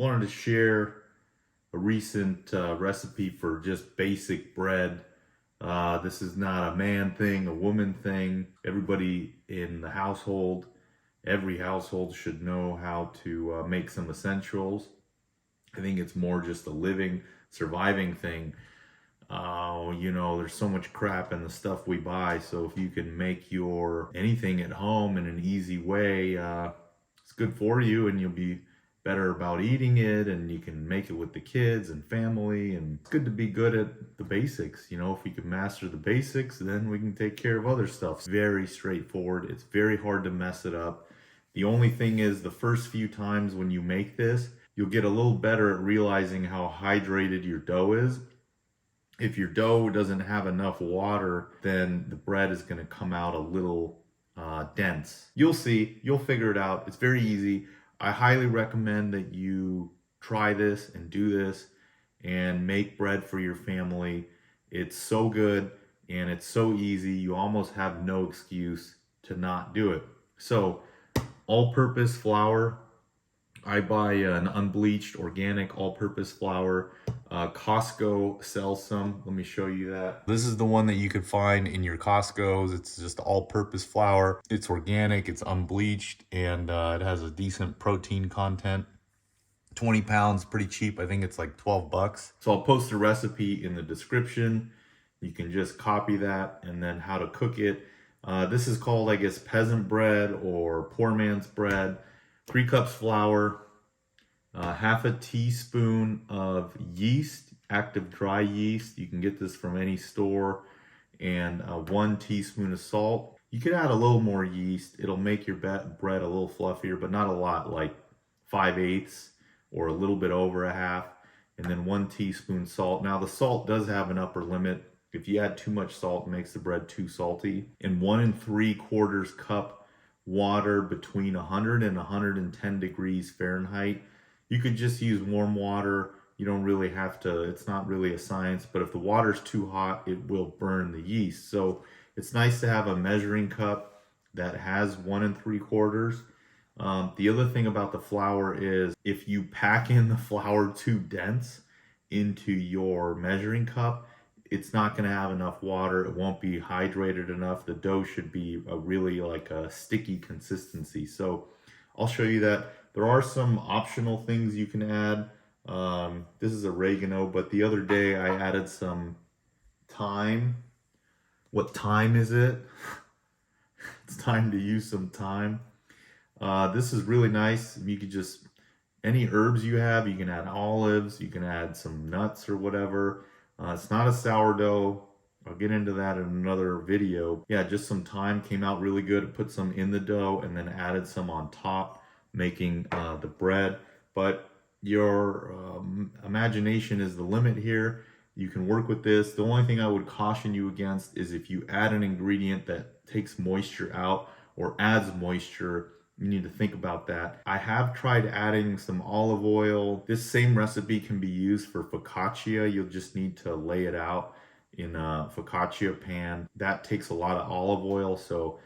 Wanted to share a recent recipe for just basic bread. This is not a man thing, a woman thing. Everybody in the household, every household should know how to make some essentials. I think it's more just a living, surviving thing. There's so much crap in the stuff we buy. So if you can make your anything at home in an easy way, it's good for you, and you'll be better about eating it, and you can make it with the kids and family. And it's good to be good at the basics. If we can master the basics, then we can take care of other stuff. It's very straightforward. It's very hard to mess it up. The only thing is, the first few times when you make this, you'll get a little better at realizing how hydrated your dough is. If your dough doesn't have enough water, then the bread is going to come out a little dense. You'll see, you'll figure it out. It's very easy. I highly recommend that you try this and do this and make bread for your family. It's so good and it's so easy. You almost have no excuse to not do it. So, all-purpose flour. I buy an unbleached organic all-purpose flour. Costco sells some. Let me show you that. This is the one that you could find in your Costco's. It's just all-purpose flour. It's organic, it's unbleached, and it has a decent protein content. 20 pounds, pretty cheap. I think it's like 12 bucks. So I'll post a recipe in the description. You can just copy that, and then how to cook it. This is called, I guess, peasant bread or poor man's bread. 3 cups flour, half a teaspoon of yeast, active dry yeast. You can get this from any store, and 1 teaspoon of salt. You could add a little more yeast. It'll make your bread a little fluffier, but not a lot, like 5/8 or a little bit over a half. And then 1 teaspoon salt. Now the salt does have an upper limit. If you add too much salt, it makes the bread too salty. And 1 3/4 cup water between 100 and 110 degrees Fahrenheit. You could just use warm water. You don't really have to, it's not really a science, but if the water's too hot, it will burn the yeast. So it's nice to have a measuring cup that has 1 3/4. The other thing about the flour is, if you pack in the flour too dense into your measuring cup, it's not going to have enough water. It won't be hydrated enough. The dough should be really like a sticky consistency. So I'll show you that. There are some optional things you can add. This is oregano, but the other day I added some thyme. What time is it? It's time to use some thyme. This is really nice. You could just, any herbs you have, you can add olives, you can add some nuts or whatever. It's not a sourdough. I'll get into that in another video. Yeah, just some thyme came out really good. Put some in the dough and then added some on top, making the bread. But your imagination is the limit here. You can work with this. The only thing I would caution you against is if you add an ingredient that takes moisture out or adds moisture. You need to think about that. I have tried adding some olive oil. This same recipe can be used for focaccia. You'll just need to lay it out in a focaccia pan. That takes a lot of olive oil. So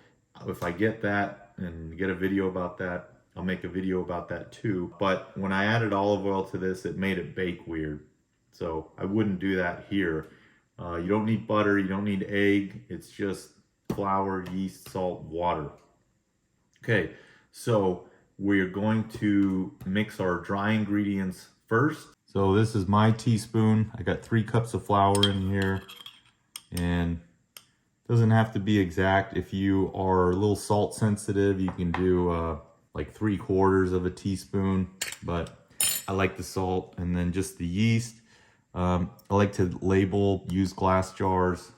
if I get that and get a video about that, I'll make a video about that too. But when I added olive oil to this, it made it bake weird. So I wouldn't do that here. You don't need butter. You don't need egg. It's just flour, yeast, salt, water. Okay. So we're going to mix our dry ingredients first. So this is my teaspoon. I got 3 cups of flour in here, and it doesn't have to be exact. If you are a little salt sensitive, you can do like 3/4 of a teaspoon, but I like the salt. And then just the yeast. I like to label, use glass jars.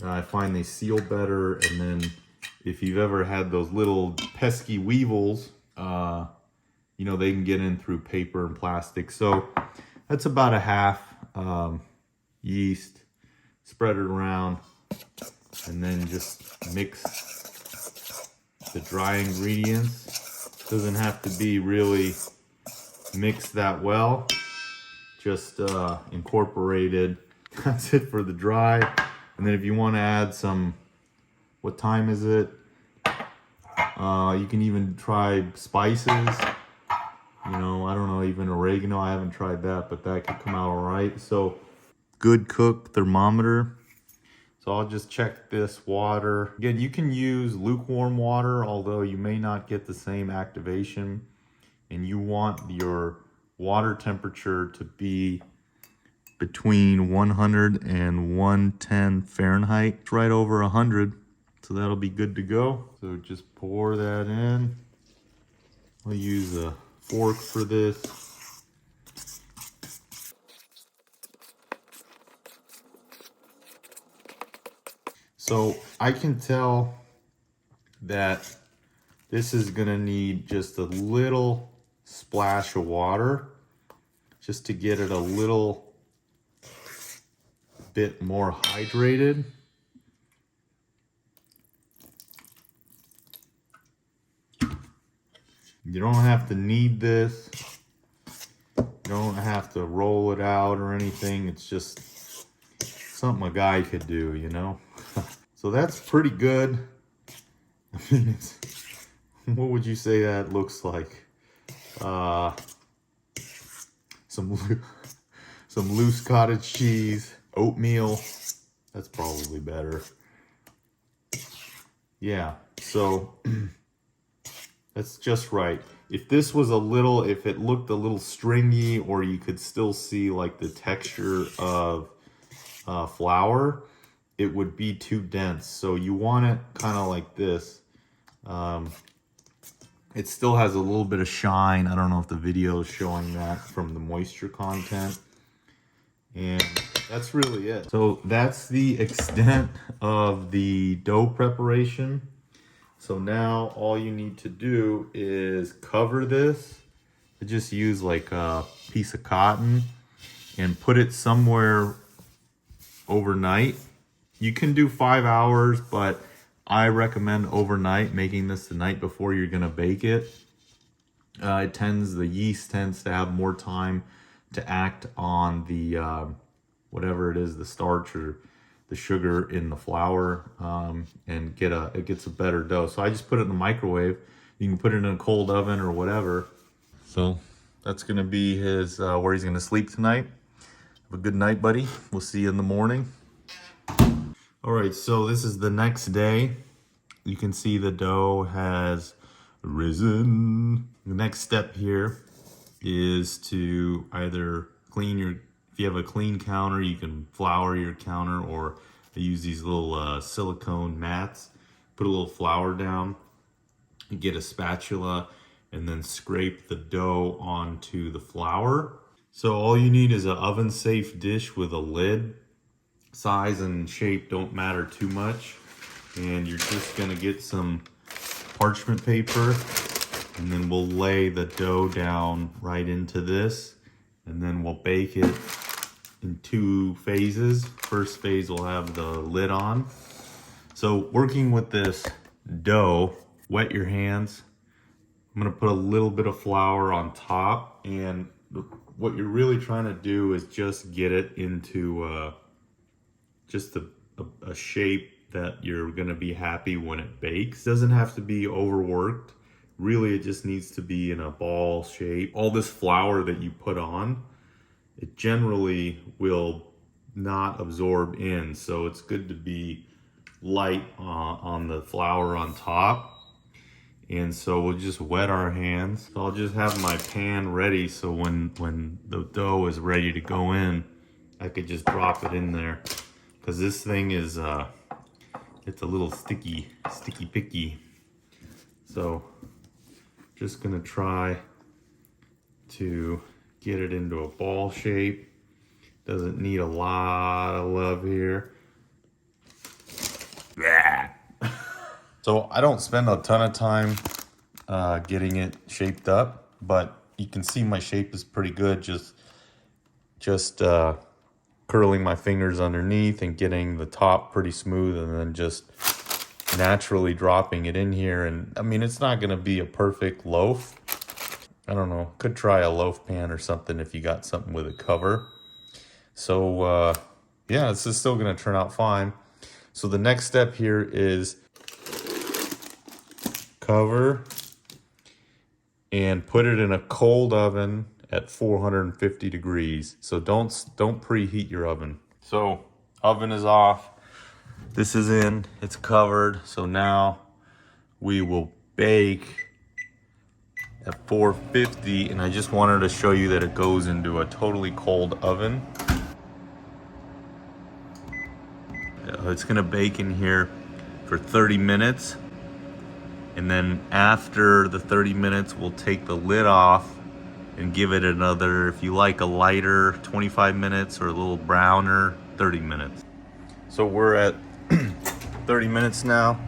I find they seal better, and then if you've ever had those little pesky weevils, they can get in through paper and plastic. So that's about a half yeast. Spread it around, and then just mix the dry ingredients. Doesn't have to be really mixed that well. Just incorporated. That's it for the dry. And then if you want to add some, what time is it? You can even try spices. You know, I don't know, even oregano, I haven't tried that, but that could come out all right. So good cook thermometer. So I'll just check this water. Again, you can use lukewarm water, although you may not get the same activation. And you want your water temperature to be between 100 and 110 Fahrenheit. It's right over 100, so that'll be good to go. So just pour that in. I'll use a fork for this. So I can tell that this is gonna need just a little splash of water just to get it a little bit more hydrated. You don't have to knead this. You don't have to roll it out or anything. It's just something a guy could do, you know? So that's pretty good. I mean, what would you say that looks like? Some loose cottage cheese, oatmeal. That's probably better. Yeah, so that's just right. If this was if it looked a little stringy, or you could still see like the texture of flour, it would be too dense. So you want it kind of like this. It still has a little bit of shine. I don't know if the video is showing that from the moisture content. And that's really it. So that's the extent of the dough preparation. So now all you need to do is cover this. I just use like a piece of cotton and put it somewhere overnight. You can do 5 hours, but I recommend overnight, making this the night before you're gonna bake it. The yeast tends to have more time to act on the whatever it is, the starch or the sugar in the flour, and it gets a better dough. So I just put it in the microwave. You can put it in a cold oven or whatever. So that's gonna be where he's gonna sleep tonight. Have a good night, buddy. We'll see you in the morning. All right, so this is the next day. You can see the dough has risen. The next step here is to either if you have a clean counter, you can flour your counter, or I use these little silicone mats. Put a little flour down, you get a spatula, and then scrape the dough onto the flour. So all you need is an oven-safe dish with a lid. Size and shape don't matter too much. And you're just gonna get some parchment paper, and then we'll lay the dough down right into this, and then we'll bake it in 2 phases. First phase will have the lid on. So working with this dough, wet your hands. I'm gonna put a little bit of flour on top, and what you're really trying to do is just get it into just a shape that you're gonna be happy when it bakes. Doesn't have to be overworked. Really, it just needs to be in a ball shape. All this flour that you put on, it generally will not absorb in. So it's good to be light on the flour on top. And so we'll just wet our hands. So I'll just have my pan ready, so when the dough is ready to go in, I could just drop it in there. Because this thing is, it's a little sticky picky. So just gonna try to get it into a ball shape. Doesn't need a lot of love here. Yeah. So I don't spend a ton of time getting it shaped up, but you can see my shape is pretty good. Just curling my fingers underneath and getting the top pretty smooth, and then just naturally dropping it in here. And I mean, it's not gonna be a perfect loaf. I don't know, could try a loaf pan or something if you got something with a cover. So yeah, this is still gonna turn out fine. So the next step here is cover, and put it in a cold oven at 450 degrees. So don't preheat your oven. So oven is off. This is in, it's covered. So now we will bake at 450, and I just wanted to show you that it goes into a totally cold oven. It's gonna bake in here for 30 minutes. And then after the 30 minutes, we'll take the lid off and give it another, if you like a lighter, 25 minutes or a little browner, 30 minutes. So we're at 30 minutes now.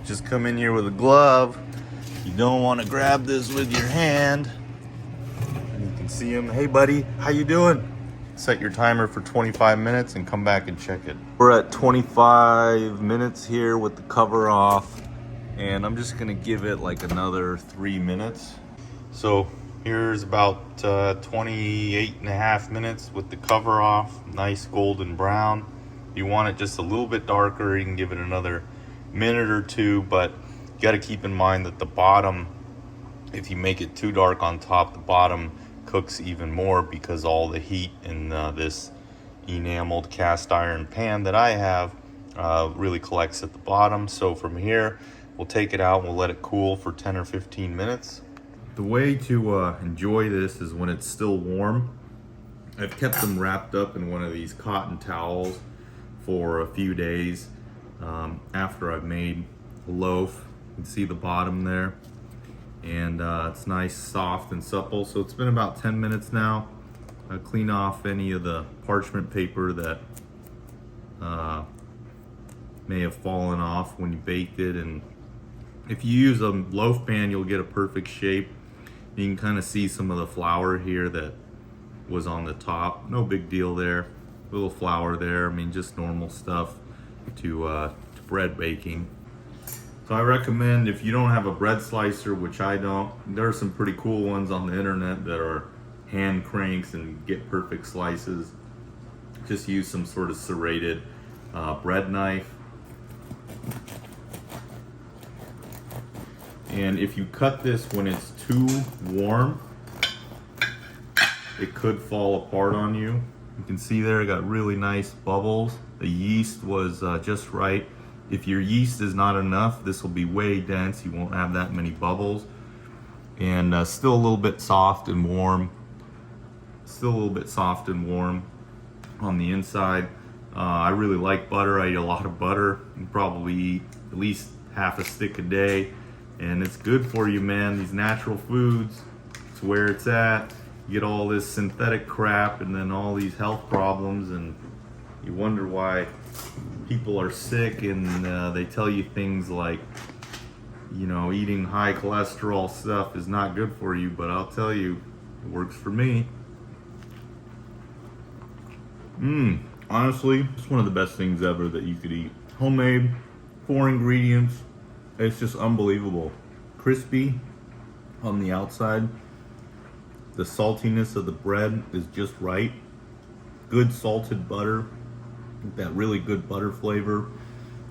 Just come in here with a glove. You don't want to grab this with your hand. And you can see him. Hey buddy, how you doing? Set your timer for 25 minutes and come back and check it. We're at 25 minutes here with the cover off. And I'm just gonna give it like another 3 minutes. So here's about 28 and a half minutes with the cover off. Nice golden brown. If you want it just a little bit darker, you can give it another minute or two, but you gotta keep in mind that the bottom, if you make it too dark on top, the bottom cooks even more because all the heat in this enameled cast iron pan that I have really collects at the bottom. So from here, we'll take it out and we'll let it cool for 10 or 15 minutes. The way to enjoy this is when it's still warm. I've kept them wrapped up in one of these cotton towels for a few days after I've made a loaf. You can see the bottom there. And it's nice, soft, and supple. So it's been about 10 minutes now. I clean off any of the parchment paper that may have fallen off when you baked it. And if you use a loaf pan, you'll get a perfect shape. You can kind of see some of the flour here that was on the top. No big deal there. A little flour there. I mean, just normal stuff to bread baking. So I recommend, if you don't have a bread slicer, which I don't, there are some pretty cool ones on the internet that are hand cranks and get perfect slices. Just use some sort of serrated bread knife. And if you cut this when it's too warm, it could fall apart on you. You can see there, it got really nice bubbles. The yeast was just right. If your yeast is not enough, this will be way dense. You won't have that many bubbles. And still a little bit soft and warm. Still a little bit soft and warm on the inside. I really like butter. I eat a lot of butter. You probably eat at least half a stick a day. And it's good for you, man. These natural foods, it's where it's at. You get all this synthetic crap and then all these health problems, and you wonder why people are sick, and they tell you things like, you know, eating high cholesterol stuff is not good for you, but I'll tell you, it works for me. Honestly, it's one of the best things ever that you could eat. Homemade, 4 ingredients. It's just unbelievable. Crispy on the outside. The saltiness of the bread is just right. Good salted butter. That really good butter flavor.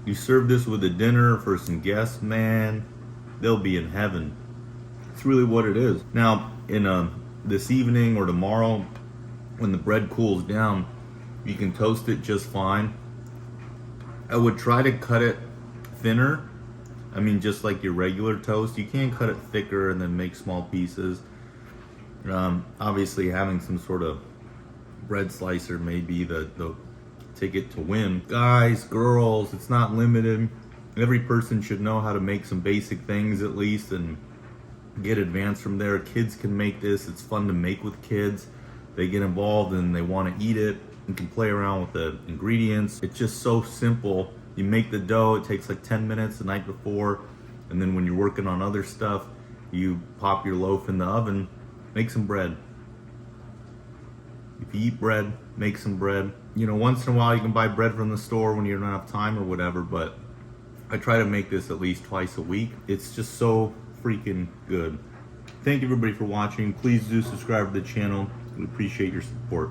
You serve this with a dinner for some guests, man, they'll be in heaven. It's really what it is. Now, in this evening or tomorrow, when the bread cools down, you can toast it just fine. I would try to cut it thinner. I mean, just like your regular toast. You can cut it thicker and then make small pieces. Obviously, having some sort of bread slicer may be the ticket to win. Guys, girls, it's not limited. Every person should know how to make some basic things at least and get advanced from there. Kids can make this. It's fun to make with kids. They get involved and they want to eat it and can play around with the ingredients. It's just so simple. You make the dough, it takes like 10 minutes the night before, and then when you're working on other stuff, you pop your loaf in the oven, make some bread. If you eat bread, make some bread. You know, once in a while you can buy bread from the store when you don't have time or whatever, but I try to make this at least twice a week. It's just so freaking good. Thank you everybody for watching. Please do subscribe to the channel. We appreciate your support.